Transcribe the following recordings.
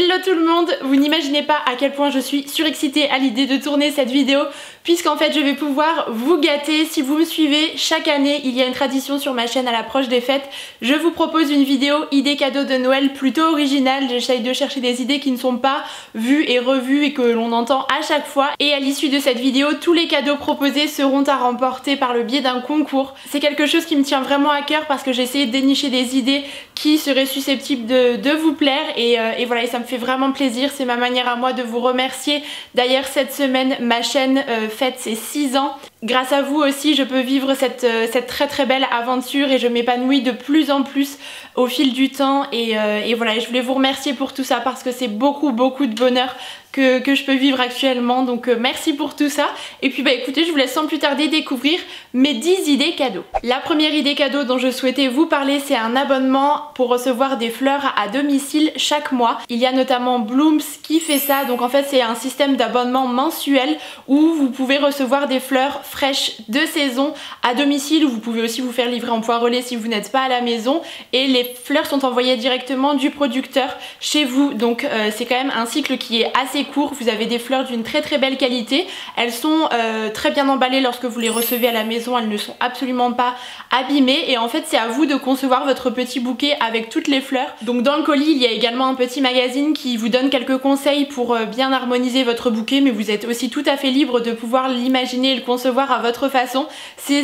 Hello tout le monde, vous n'imaginez pas à quel point je suis surexcitée à l'idée de tourner cette vidéo puisqu'en fait je vais pouvoir vous gâter. Si vous me suivez, chaque année il y a une tradition sur ma chaîne à l'approche des fêtes. Je vous propose une vidéo idées cadeaux de Noël plutôt originale. J'essaye de chercher des idées qui ne sont pas vues et revues et que l'on entend à chaque fois. Et à l'issue de cette vidéo, tous les cadeaux proposés seront à remporter par le biais d'un concours. C'est quelque chose qui me tient vraiment à cœur parce que j'ai essayé de dénicher des idées qui seraient susceptibles de vous plaire et voilà, et ça me fait vraiment plaisir. C'est ma manière à moi de vous remercier. D'ailleurs cette semaine ma chaîne fête ses 6 ans. Grâce à vous aussi je peux vivre cette très belle aventure et je m'épanouis de plus en plus au fil du temps et voilà, et je voulais vous remercier pour tout ça parce que c'est beaucoup de bonheur que je peux vivre actuellement, donc merci pour tout ça. Et puis bah écoutez, je vous laisse sans plus tarder découvrir mes 10 idées cadeaux. La première idée cadeau dont je souhaitais vous parler, c'est un abonnement pour recevoir des fleurs à domicile chaque mois. Il y a notamment Blooms qui fait ça, donc en fait c'est un système d'abonnement mensuel où vous pouvez recevoir des fleurs fraîches de saison à domicile, ou vous pouvez aussi vous faire livrer en point relais si vous n'êtes pas à la maison, et les fleurs sont envoyées directement du producteur chez vous, donc c'est quand même un cycle qui est assez court. Vous avez des fleurs d'une très belle qualité, elles sont très bien emballées lorsque vous les recevez à la maison, elles ne sont absolument pas abîmées et en fait c'est à vous de concevoir votre petit bouquet avec toutes les fleurs. Donc dans le colis il y a également un petit magazine qui vous donne quelques conseils pour bien harmoniser votre bouquet, mais vous êtes aussi tout à fait libre de pouvoir l'imaginer et le concevoir à votre façon. C'est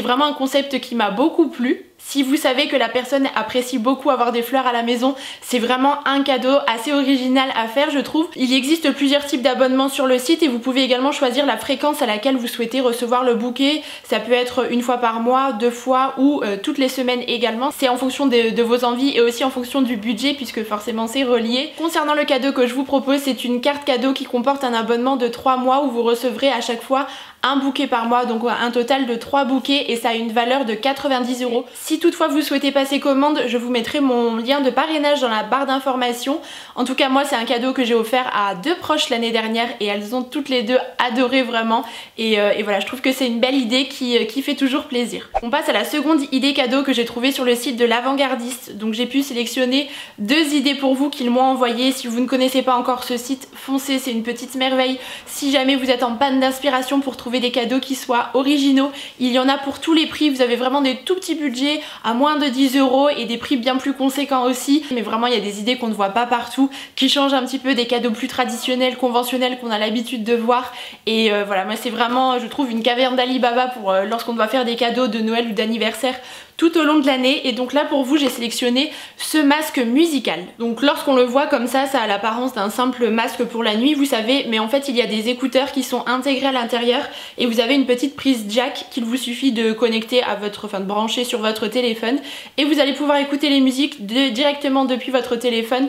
vraiment un concept qui m'a beaucoup plu. Si vous savez que la personne apprécie beaucoup avoir des fleurs à la maison, c'est vraiment un cadeau assez original à faire, je trouve. Il existe plusieurs types d'abonnements sur le site et vous pouvez également choisir la fréquence à laquelle vous souhaitez recevoir le bouquet. Ça peut être une fois par mois, 2 fois ou toutes les semaines également. C'est en fonction de vos envies et aussi en fonction du budget puisque forcément c'est relié. Concernant le cadeau que je vous propose, c'est une carte cadeau qui comporte un abonnement de 3 mois où vous recevrez à chaque fois un bouquet par mois, donc un total de 3 bouquets et ça a une valeur de 90 €. Si toutefois vous souhaitez passer commande, je vous mettrai mon lien de parrainage dans la barre d'informations. En tout cas moi c'est un cadeau que j'ai offert à 2 proches l'année dernière et elles ont toutes les deux adoré vraiment et voilà, je trouve que c'est une belle idée qui fait toujours plaisir. On passe à la seconde idée cadeau que j'ai trouvée sur le site de l'Avant-Gardiste. Donc j'ai pu sélectionner 2 idées pour vous qu'ils m'ont envoyées. Si vous ne connaissez pas encore ce site, foncez, c'est une petite merveille. Si jamais vous êtes en panne d'inspiration pour trouver des cadeaux qui soient originaux, il y en a pour tous les prix. Vous avez vraiment des tout petits budgets à moins de 10 € et des prix bien plus conséquents aussi, mais vraiment il y a des idées qu'on ne voit pas partout, qui changent un petit peu des cadeaux plus traditionnels, conventionnels qu'on a l'habitude de voir. Et voilà, moi c'est vraiment, je trouve, une caverne d'Ali Baba pour lorsqu'on doit faire des cadeaux de Noël ou d'anniversaire tout au long de l'année. Et donc là pour vous j'ai sélectionné ce masque musical. Donc lorsqu'on le voit comme ça, ça a l'apparence d'un simple masque pour la nuit, vous savez, mais en fait il y a des écouteurs qui sont intégrés à l'intérieur et vous avez une petite prise jack qu'il vous suffit de connecter à votre, de brancher sur votre téléphone et vous allez pouvoir écouter les musiques directement depuis votre téléphone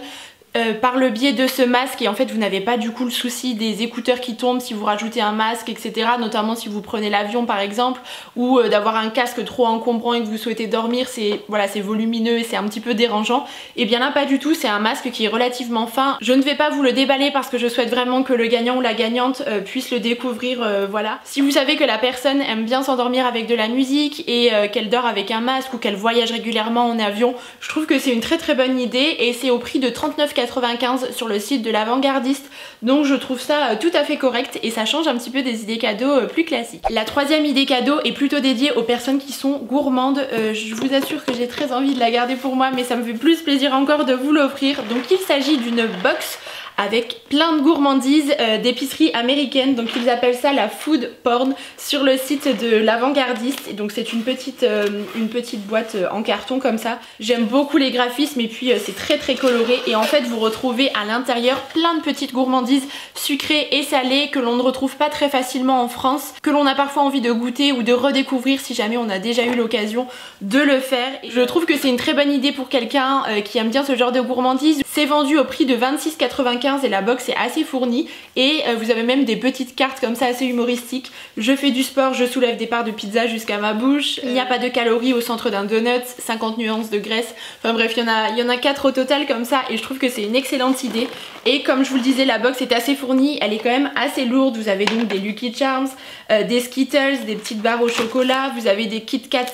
par le biais de ce masque. Et en fait vous n'avez pas du coup le souci des écouteurs qui tombent si vous rajoutez un masque, etc. Notamment si vous prenez l'avion par exemple, ou d'avoir un casque trop encombrant et que vous souhaitez dormir, c'est voilà, c'est volumineux et c'est un petit peu dérangeant. Et bien là pas du tout, c'est un masque qui est relativement fin. Je ne vais pas vous le déballer parce que je souhaite vraiment que le gagnant ou la gagnante puisse le découvrir, voilà. Si vous savez que la personne aime bien s'endormir avec de la musique et qu'elle dort avec un masque ou qu'elle voyage régulièrement en avion, je trouve que c'est une très bonne idée et c'est au prix de 39,95 € sur le site de l'Avant-Gardiste, donc je trouve ça tout à fait correct et ça change un petit peu des idées cadeaux plus classiques. La troisième idée cadeau est plutôt dédiée aux personnes qui sont gourmandes. Je vous assure que j'ai très envie de la garder pour moi, mais ça me fait plus plaisir encore de vous l'offrir. Donc il s'agit d'une box avec plein de gourmandises d'épicerie américaine, donc ils appellent ça la food porn sur le site de l'Avant-Gardiste. Et donc c'est une petite boîte en carton comme ça. J'aime beaucoup les graphismes et puis c'est très coloré et en fait vous retrouvez à l'intérieur plein de petites gourmandises sucrées et salées que l'on ne retrouve pas très facilement en France, que l'on a parfois envie de goûter ou de redécouvrir si jamais on a déjà eu l'occasion de le faire. Et je trouve que c'est une très bonne idée pour quelqu'un qui aime bien ce genre de gourmandises. C'est vendu au prix de 26,95 95 et la box est assez fournie et vous avez même des petites cartes comme ça assez humoristiques. Je fais du sport, je soulève des parts de pizza jusqu'à ma bouche, il n'y a pas de calories au centre d'un donut, 50 nuances de graisse, enfin bref il y en a 4 au total comme ça et je trouve que c'est une excellente idée. Et comme je vous le disais, la box est assez fournie, elle est quand même assez lourde. Vous avez donc des Lucky Charms, des Skittles, des petites barres au chocolat, vous avez des Kit Kat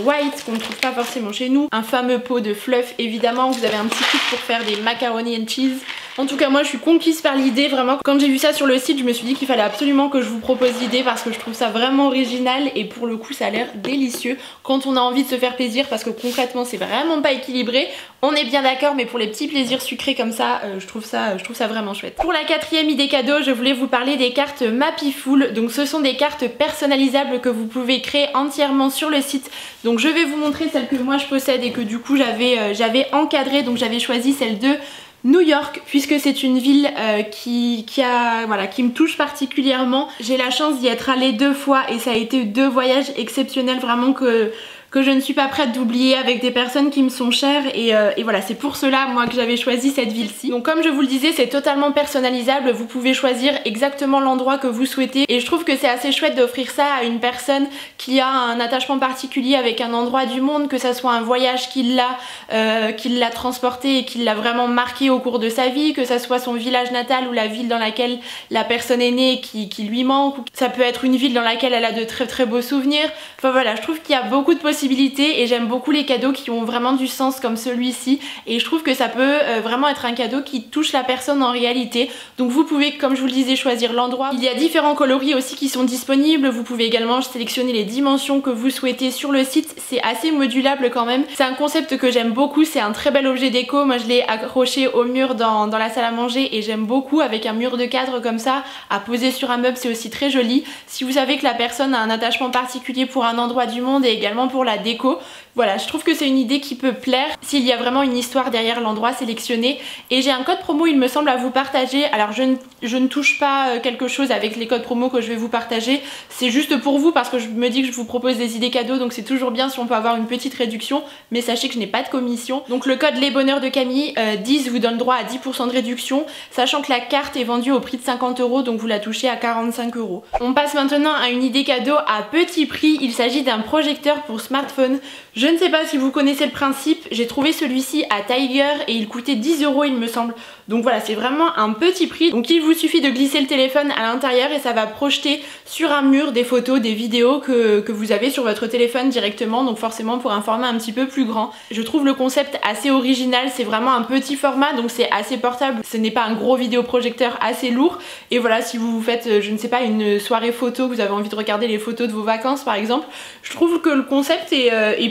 white qu'on ne trouve pas forcément chez nous, un fameux pot de fluff évidemment, vous avez un petit kit pour faire des macaroni and cheese. En tout cas moi je suis conquise par l'idée, vraiment quand j'ai vu ça sur le site je me suis dit qu'il fallait absolument que je vous propose l'idée parce que je trouve ça vraiment original et pour le coup ça a l'air délicieux quand on a envie de se faire plaisir parce que concrètement c'est vraiment pas équilibré, on est bien d'accord, mais pour les petits plaisirs sucrés comme ça, je trouve ça vraiment chouette. Pour la 4e idée cadeau, je voulais vous parler des cartes Mappyful. Donc ce sont des cartes personnalisables que vous pouvez créer entièrement sur le site. Donc je vais vous montrer celle que moi je possède et que du coup j'avais encadrée, donc j'avais choisi celle de New York puisque c'est une ville qui me touche particulièrement. J'ai la chance d'y être allée 2 fois et ça a été 2 voyages exceptionnels vraiment que je ne suis pas prête d'oublier avec des personnes qui me sont chères et voilà, c'est pour cela moi que j'avais choisi cette ville-ci. Donc comme je vous le disais, c'est totalement personnalisable, vous pouvez choisir exactement l'endroit que vous souhaitez et je trouve que c'est assez chouette d'offrir ça à une personne qui a un attachement particulier avec un endroit du monde, que ça soit un voyage qui l'a transporté et qui l'a vraiment marqué au cours de sa vie, que ça soit son village natal ou la ville dans laquelle la personne est née qui lui manque, ou ça peut être une ville dans laquelle elle a de très très beaux souvenirs. Enfin voilà, je trouve qu'il y a beaucoup de possibilités et j'aime beaucoup les cadeaux qui ont vraiment du sens comme celui-ci et je trouve que ça peut vraiment être un cadeau qui touche la personne en réalité. Donc vous pouvez, comme je vous le disais, choisir l'endroit. Il y a différents coloris aussi qui sont disponibles, vous pouvez également sélectionner les dimensions que vous souhaitez sur le site, c'est assez modulable quand même. C'est un concept que j'aime beaucoup, c'est un très bel objet déco, moi je l'ai accroché au mur dans la salle à manger et j'aime beaucoup avec un mur de cadre comme ça à poser sur un meuble, c'est aussi très joli. Si vous savez que la personne a un attachement particulier pour un endroit du monde et également pour la déco, voilà, je trouve que c'est une idée qui peut plaire s'il y a vraiment une histoire derrière l'endroit sélectionné. Et j'ai un code promo il me semble à vous partager, alors je ne touche pas quelque chose avec les codes promo que je vais vous partager, c'est juste pour vous parce que je me dis que je vous propose des idées cadeaux, donc c'est toujours bien si on peut avoir une petite réduction, mais sachez que je n'ai pas de commission. Donc le code Les Bonheurs de Camille 10 vous donne droit à 10% de réduction, sachant que la carte est vendue au prix de 50 €, donc vous la touchez à 45 €. On passe maintenant à une idée cadeau à petit prix, il s'agit d'un projecteur pour smartphone. Je ne sais pas si vous connaissez le principe, j'ai trouvé celui-ci à Tiger et il coûtait 10 € il me semble. Donc voilà, c'est vraiment un petit prix. Donc il vous suffit de glisser le téléphone à l'intérieur et ça va projeter sur un mur des photos, des vidéos que vous avez sur votre téléphone directement, donc forcément pour un format un petit peu plus grand. Je trouve le concept assez original, c'est vraiment un petit format donc c'est assez portable, ce n'est pas un gros vidéoprojecteur assez lourd. Et voilà, si vous faites, je ne sais pas, une soirée photo, vous avez envie de regarder les photos de vos vacances par exemple, je trouve que le concept est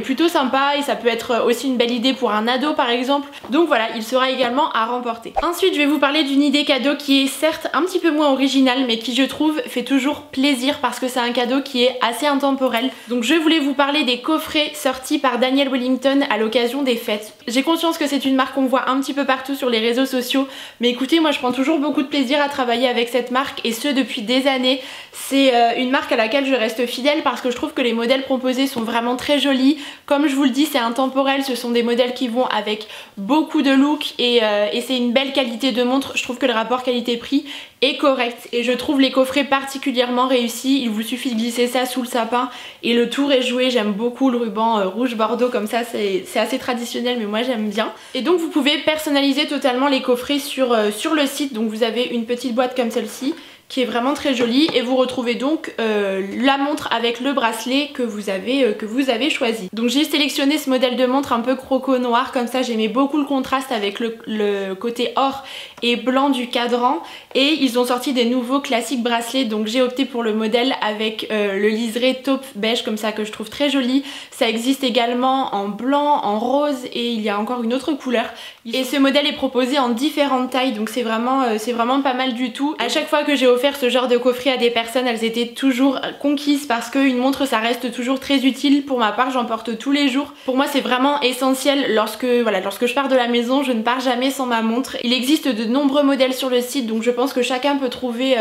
plutôt sympa et ça peut être aussi une belle idée pour un ado par exemple. Donc voilà, il sera également à remporter. Ensuite je vais vous parler d'une idée cadeau qui est certes un petit peu moins originale mais qui je trouve fait toujours plaisir parce que c'est un cadeau qui est assez intemporel. Donc je voulais vous parler des coffrets sortis par Daniel Wellington à l'occasion des fêtes. J'ai conscience que c'est une marque qu'on voit un petit peu partout sur les réseaux sociaux, mais écoutez, moi je prends toujours beaucoup de plaisir à travailler avec cette marque et ce depuis des années. C'est une marque à laquelle je reste fidèle parce que je trouve que les modèles proposés sont vraiment très jolis. Comme je vous le dis, c'est intemporel, ce sont des modèles qui vont avec beaucoup de look et c'est une belle qualité de montre. Je trouve que le rapport qualité-prix est correct et je trouve les coffrets particulièrement réussis. Il vous suffit de glisser ça sous le sapin et le tour est joué. J'aime beaucoup le ruban rouge bordeaux comme ça, c'est assez traditionnel mais moi j'aime bien. Et donc vous pouvez personnaliser totalement les coffrets sur le site. Donc vous avez une petite boîte comme celle-ci qui est vraiment très jolie et vous retrouvez donc la montre avec le bracelet que vous avez choisi. Donc j'ai sélectionné ce modèle de montre un peu croco noir comme ça, j'aimais beaucoup le contraste avec le côté or et blanc du cadran et ils ont sorti des nouveaux classiques bracelets, donc j'ai opté pour le modèle avec le liseré taupe beige comme ça que je trouve très joli. Ça existe également en blanc, en rose et il y a encore une autre couleur et ce modèle est proposé en différentes tailles donc c'est vraiment pas mal du tout. À chaque fois que j'ai offert ce genre de coffret à des personnes, elles étaient toujours conquises parce qu'une montre ça reste toujours très utile. Pour ma part j'en porte tous les jours. Pour moi c'est vraiment essentiel lorsque je pars de la maison, je ne pars jamais sans ma montre. Il existe de nombreux modèles sur le site donc je pense que chacun peut trouver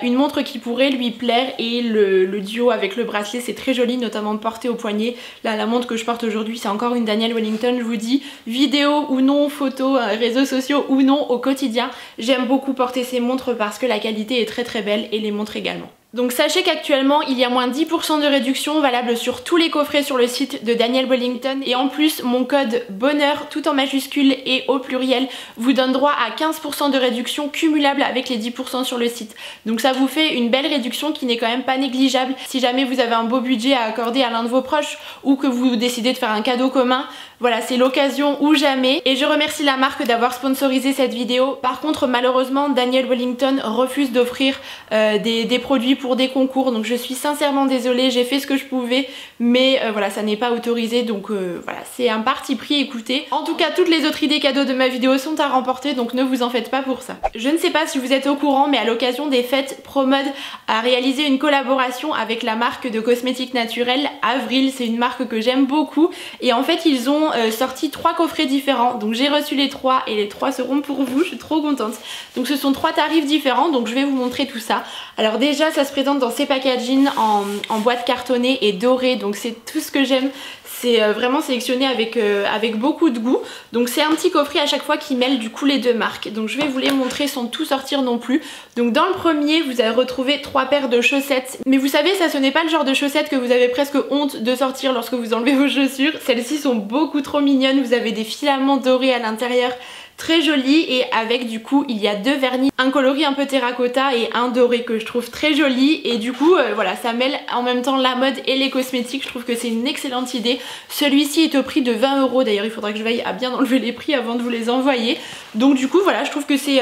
une montre qui pourrait lui plaire et le duo avec le bracelet c'est très joli, notamment porté au poignet. Là la montre que je porte aujourd'hui c'est encore une Daniel Wellington, je vous dis, vidéo ou non, photo, réseaux sociaux ou non, au quotidien j'aime beaucoup porter ces montres parce que la qualité est très très belle et les montres également. Donc sachez qu'actuellement il y a moins 10% de réduction valable sur tous les coffrets sur le site de Daniel Wellington et en plus mon code bonheur tout en majuscule et au pluriel vous donne droit à 15% de réduction cumulable avec les 10% sur le site. Donc ça vous fait une belle réduction qui n'est quand même pas négligeable si jamais vous avez un beau budget à accorder à l'un de vos proches ou que vous décidez de faire un cadeau commun. Voilà, c'est l'occasion ou jamais et je remercie la marque d'avoir sponsorisé cette vidéo. Par contre malheureusement Daniel Wellington refuse d'offrir des produits pour des concours donc je suis sincèrement désolée, j'ai fait ce que je pouvais mais voilà ça n'est pas autorisé donc voilà c'est un parti pris, écoutez. En tout cas toutes les autres idées cadeaux de ma vidéo sont à remporter donc ne vous en faites pas pour ça. Je ne sais pas si vous êtes au courant mais à l'occasion des fêtes ProMode a réalisé une collaboration avec la marque de cosmétiques naturels Avril, c'est une marque que j'aime beaucoup et en fait ils ont sorti 3 coffrets différents donc j'ai reçu les 3 et les 3 seront pour vous, je suis trop contente. Donc ce sont 3 tarifs différents donc je vais vous montrer tout ça. Alors déjà ça se présente dans ces packaging en boîte cartonnée et dorée donc c'est tout ce que j'aime. C'est vraiment sélectionné avec beaucoup de goût. Donc c'est un petit coffret à chaque fois qui mêle du coup les deux marques. Donc je vais vous les montrer sans tout sortir non plus. Donc dans le premier vous allez retrouver 3 paires de chaussettes. Mais vous savez ça ce n'est pas le genre de chaussettes que vous avez presque honte de sortir lorsque vous enlevez vos chaussures. Celles-ci sont beaucoup trop mignonnes. Vous avez des filaments dorés à l'intérieur. Très joli et avec du coup il y a 2 vernis, un coloris un peu terracotta et un doré que je trouve très joli et du coup voilà ça mêle en même temps la mode et les cosmétiques, je trouve que c'est une excellente idée. Celui-ci est au prix de 20 €, d'ailleurs il faudra que je veille à bien enlever les prix avant de vous les envoyer. Donc du coup voilà je trouve que c'est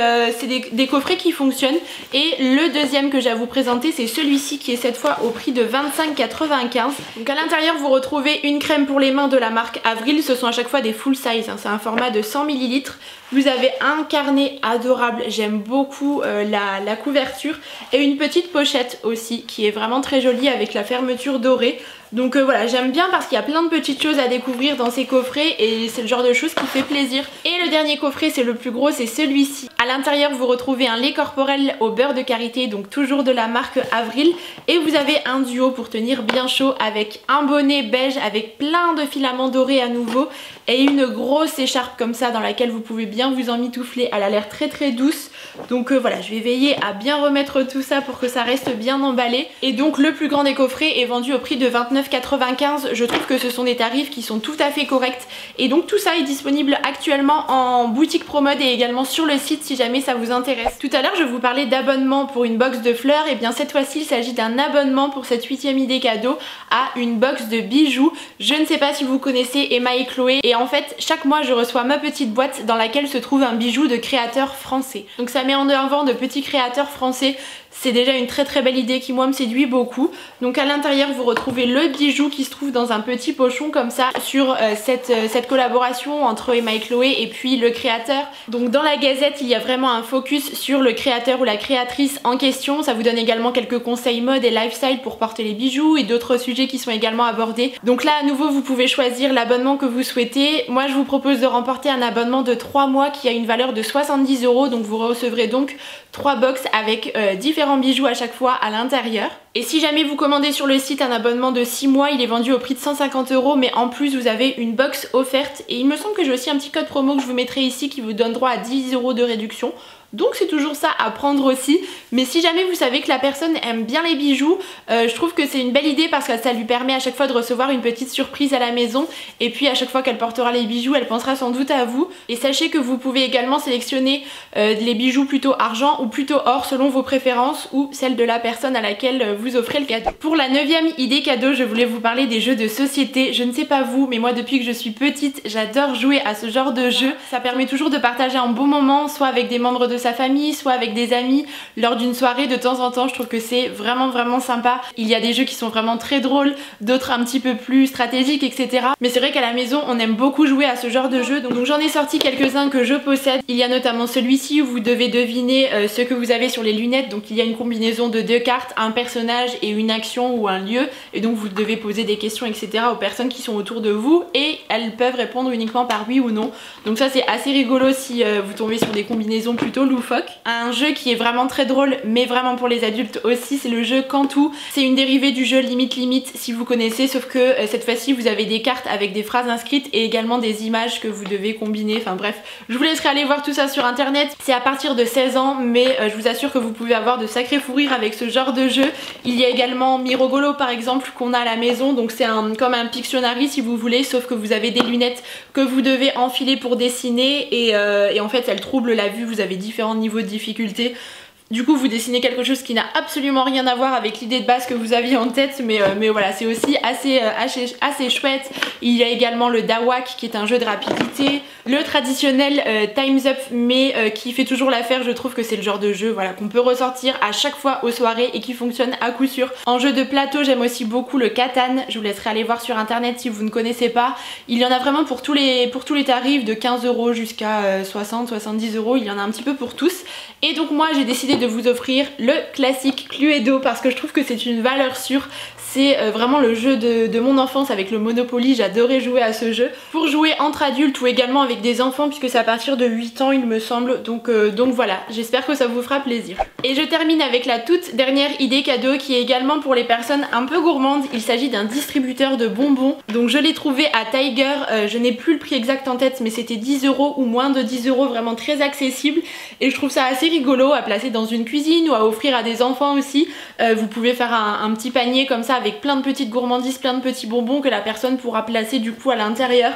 des coffrets qui fonctionnent et le deuxième que j'ai à vous présenter c'est celui-ci qui est cette fois au prix de 25,95 €. Donc à l'intérieur vous retrouvez une crème pour les mains de la marque Avril, ce sont à chaque fois des full size, hein. C'est un format de 100 ml. Vous avez un carnet adorable, j'aime beaucoup la couverture et une petite pochette aussi qui est vraiment très jolie avec la fermeture dorée. Donc voilà j'aime bien parce qu'il y a plein de petites choses à découvrir dans ces coffrets et c'est le genre de choses qui fait plaisir. Et le dernier coffret c'est le plus gros, c'est celui-ci. À l'intérieur vous retrouvez un lait corporel au beurre de karité donc toujours de la marque Avril et vous avez un duo pour tenir bien chaud avec un bonnet beige avec plein de filaments dorés à nouveau et une grosse écharpe comme ça dans laquelle vous pouvez bien vous emmitoufler. Elle a l'air très très douce donc voilà je vais veiller à bien remettre tout ça pour que ça reste bien emballé. Et donc le plus grand des coffrets est vendu au prix de 29,95 €. Je trouve que ce sont des tarifs qui sont tout à fait corrects et donc tout ça est disponible actuellement en boutique ProMode et également sur le site si jamais ça vous intéresse. Tout à l'heure je vous parlais d'abonnement pour une box de fleurs et bien cette fois-ci il s'agit d'un abonnement pour cette 8e idée cadeau à une box de bijoux. Je ne sais pas si vous connaissez Emma et Chloé et en fait chaque mois je reçois ma petite boîte dans laquelle se trouve un bijou de créateurs français. Donc ça met en avant de petits créateurs français. C'est déjà une très très belle idée qui moi me séduit beaucoup. Donc à l'intérieur vous retrouvez le bijou qui se trouve dans un petit pochon comme ça sur cette collaboration entre Emma et Chloé et puis le créateur. Donc dans la gazette il y a vraiment un focus sur le créateur ou la créatrice en question. Ça vous donne également quelques conseils mode et lifestyle pour porter les bijoux et d'autres sujets qui sont également abordés. Donc là à nouveau vous pouvez choisir l'abonnement que vous souhaitez. Moi je vous propose de remporter un abonnement de 3 mois qui a une valeur de 70 €. Donc vous recevrez donc 3 box avec différents bijoux à chaque fois à l'intérieur. Et si jamais vous commandez sur le site un abonnement de 6 mois, il est vendu au prix de 150 €, mais en plus vous avez une box offerte et il me semble que j'ai aussi un petit code promo que je vous mettrai ici qui vous donne droit à 10 € de réduction. Donc c'est toujours ça à prendre aussi. Mais si jamais vous savez que la personne aime bien les bijoux, je trouve que c'est une belle idée parce que ça lui permet à chaque fois de recevoir une petite surprise à la maison. Et puis à chaque fois qu'elle portera les bijoux, elle pensera sans doute à vous. Et sachez que vous pouvez également sélectionner les bijoux plutôt argent ou plutôt or selon vos préférences ou celles de la personne à laquelle vous vous offrez le cadeau. Pour la 9e idée cadeau, je voulais vous parler des jeux de société. Je ne sais pas vous, mais moi depuis que je suis petite, j'adore jouer à ce genre de jeu. Ça permet toujours de partager un bon moment, soit avec des membres de sa famille, soit avec des amis, lors d'une soirée de temps en temps. Je trouve que c'est vraiment sympa. Il y a des jeux qui sont vraiment très drôles, d'autres un petit peu plus stratégiques, etc. Mais c'est vrai qu'à la maison, on aime beaucoup jouer à ce genre de jeu. Donc j'en ai sorti quelques-uns que je possède. Il y a notamment celui-ci où vous devez deviner ce que vous avez sur les lunettes. Donc il y a une combinaison de 2 cartes, un personnage et une action ou un lieu. Et donc vous devez poser des questions, etc. aux personnes qui sont autour de vous et elles peuvent répondre uniquement par oui ou non. Donc ça c'est assez rigolo si vous tombez sur des combinaisons plutôt loufoques. Un jeu qui est vraiment très drôle mais vraiment pour les adultes aussi, c'est le jeu Cantou. C'est une dérivée du jeu Limite si vous connaissez, sauf que cette fois-ci vous avez des cartes avec des phrases inscrites et également des images que vous devez combiner. Enfin bref, je vous laisserai aller voir tout ça sur internet. C'est à partir de 16 ans mais je vous assure que vous pouvez avoir de sacrés fous rires avec ce genre de jeu. Il y a également Mirogolo par exemple qu'on a à la maison, donc c'est comme un Pictionary si vous voulez, sauf que vous avez des lunettes que vous devez enfiler pour dessiner et en fait elles troublent la vue, vous avez différents niveaux de difficulté. Du coup vous dessinez quelque chose qui n'a absolument rien à voir avec l'idée de base que vous aviez en tête, mais voilà, c'est aussi assez chouette. Il y a également le Dawak qui est un jeu de rapidité, le traditionnel Time's Up mais qui fait toujours l'affaire. Je trouve que c'est le genre de jeu voilà, qu'on peut ressortir à chaque fois aux soirées et qui fonctionne à coup sûr. En jeu de plateau j'aime aussi beaucoup le Catan, je vous laisserai aller voir sur internet si vous ne connaissez pas. Il y en a vraiment pour tous les tarifs de 15 € jusqu'à 60-70 €, il y en a un petit peu pour tous. Et donc moi j'ai décidé de vous offrir le classique Cluedo parce que je trouve que c'est une valeur sûre. C'est vraiment le jeu de mon enfance avec le Monopoly, j'adorais jouer à ce jeu. Pour jouer entre adultes ou également avec des enfants puisque c'est à partir de 8 ans il me semble, donc voilà, j'espère que ça vous fera plaisir. Et je termine avec la toute dernière idée cadeau qui est également pour les personnes un peu gourmandes. Il s'agit d'un distributeur de bonbons, donc je l'ai trouvé à Tiger, je n'ai plus le prix exact en tête mais c'était 10 € ou moins de 10 €, vraiment très accessible et je trouve ça assez rigolo à placer dans une cuisine ou à offrir à des enfants aussi. Vous pouvez faire un petit panier comme ça avec plein de petites gourmandises, plein de petits bonbons que la personne pourra placer du coup à l'intérieur.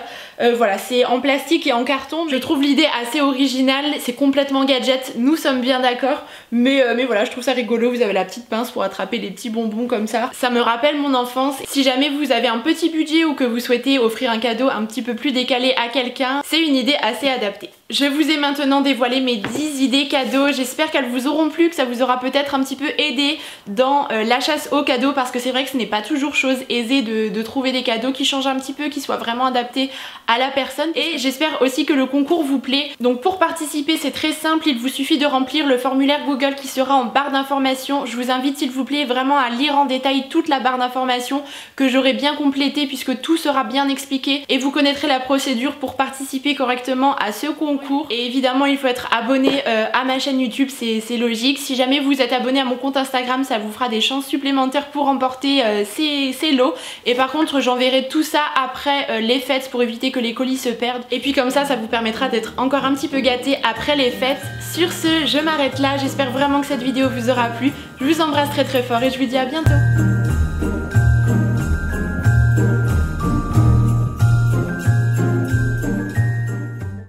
Voilà, c'est en plastique et en carton. Je trouve l'idée assez originale, c'est complètement gadget, nous sommes bien d'accord, mais voilà, je trouve ça rigolo. Vous avez la petite pince pour attraper les petits bonbons comme ça. Ça me rappelle mon enfance. Si jamais vous avez un petit budget ou que vous souhaitez offrir un cadeau un petit peu plus décalé à quelqu'un, c'est une idée assez adaptée. Je vous ai maintenant dévoilé mes 10 idées cadeaux, j'espère qu'elles vous auront plu, que ça vous aura peut-être un petit peu aidé dans la chasse aux cadeaux parce que c'est vrai que ce n'est pas toujours chose aisée de trouver des cadeaux qui changent un petit peu, qui soient vraiment adaptés à la personne. Et j'espère aussi que le concours vous plaît. Donc pour participer c'est très simple, il vous suffit de remplir le formulaire Google qui sera en barre d'informations. Je vous invite s'il vous plaît vraiment à lire en détail toute la barre d'informations que j'aurai bien complétée puisque tout sera bien expliqué et vous connaîtrez la procédure pour participer correctement à ce concours. Et évidemment il faut être abonné à ma chaîne YouTube, c'est logique. Si jamais vous êtes abonné à mon compte Instagram ça vous fera des chances supplémentaires pour remporter ces lots. Et par contre j'enverrai tout ça après les fêtes pour éviter que les colis se perdent. Et puis comme ça vous permettra d'être encore un petit peu gâté après les fêtes. Sur ce je m'arrête là, j'espère vraiment que cette vidéo vous aura plu. Je vous embrasse très fort et je vous dis à bientôt.